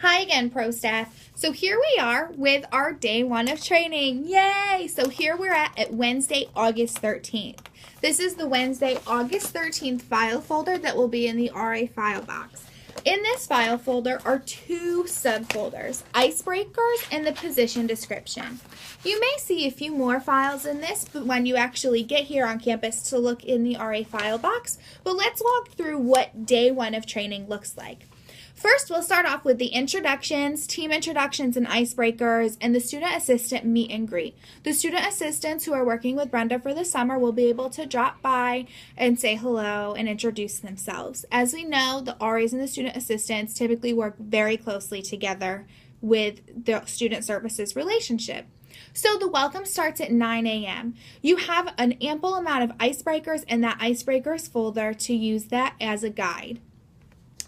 Hi again, Pro Staff. So here we are with our day one of training. Yay! So here we're at Wednesday, August 13th. This is the Wednesday, August 13th file folder that will be in the RA file box. In this file folder are two subfolders, icebreakers and the position description. You may see a few more files in this when you actually get here on campus to look in the RA file box, but let's walk through what day one of training looks like. First, we'll start off with the introductions, team introductions and icebreakers, and the student assistant meet and greet. The student assistants who are working with Brenda for the summer will be able to drop by and say hello and introduce themselves. As we know, the RAs and the student assistants typically work very closely together with the student services relationship. So the welcome starts at 9 a.m. You have an ample amount of icebreakers in that icebreakers folder to use that as a guide.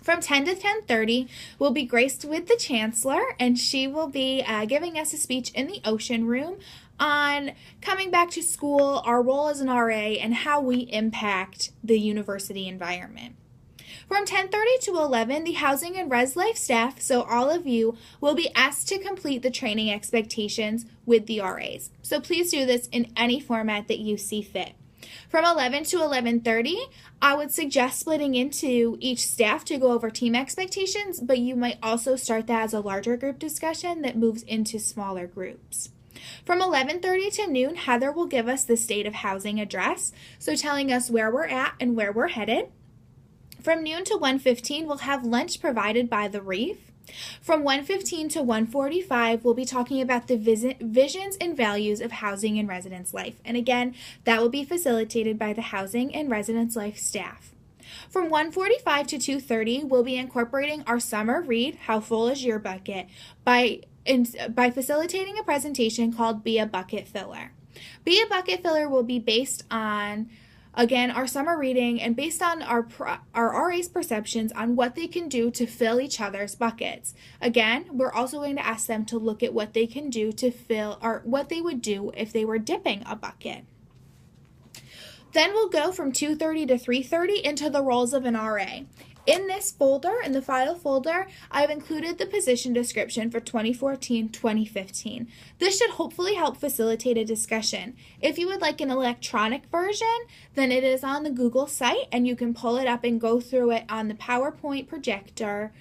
From 10 to 10:30, we'll be graced with the Chancellor, and she will be giving us a speech in the Ocean Room on coming back to school, our role as an RA, and how we impact the university environment. From 10:30 to 11, the Housing and Res Life staff, so all of you, will be asked to complete the training expectations with the RAs. So please do this in any format that you see fit. From 11 to 11:30, I would suggest splitting into each staff to go over team expectations, but you might also start that as a larger group discussion that moves into smaller groups. From 11:30 to noon, Heather will give us the State of Housing address, so telling us where we're at and where we're headed. From noon to 1:15, we'll have lunch provided by the Reef. From 1:15 to 1:45, we'll be talking about the visions and values of housing and residence life. And again, that will be facilitated by the Housing and Residence Life staff. From 1:45 to 2:30, we'll be incorporating our summer read, How Full Is Your Bucket, by facilitating a presentation called Be a Bucket Filler. Be a Bucket Filler will be based on again, our summer reading and based on our RA's perceptions on what they can do to fill each other's buckets. Again, we're also going to ask them to look at what they can do to fill, or what they would do if they were dipping a bucket. Then we'll go from 2:30 to 3:30 into the roles of an RA. In this folder, in the file folder, I've included the position description for 2014-2015. This should hopefully help facilitate a discussion. If you would like an electronic version, then it is on the Google site, and you can pull it up and go through it on the PowerPoint projector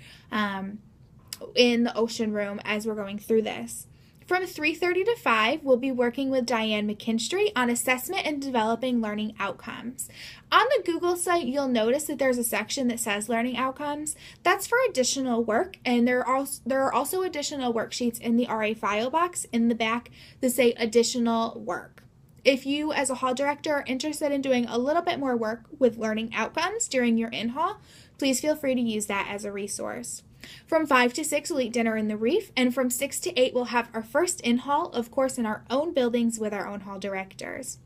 in the Ocean Room as we're going through this. From 3:30 to 5, we'll be working with Diane McKinstry on assessment and developing learning outcomes. On the Google site, you'll notice that there's a section that says learning outcomes. That's for additional work, and there are also additional worksheets in the RA file box in the back that say additional work. If you, as a hall director, are interested in doing a little bit more work with learning outcomes during your in-hall, please feel free to use that as a resource. From 5 to 6, we'll eat dinner in the Reef, and from 6 to 8, we'll have our first in-hall, of course, in our own buildings with our own hall directors.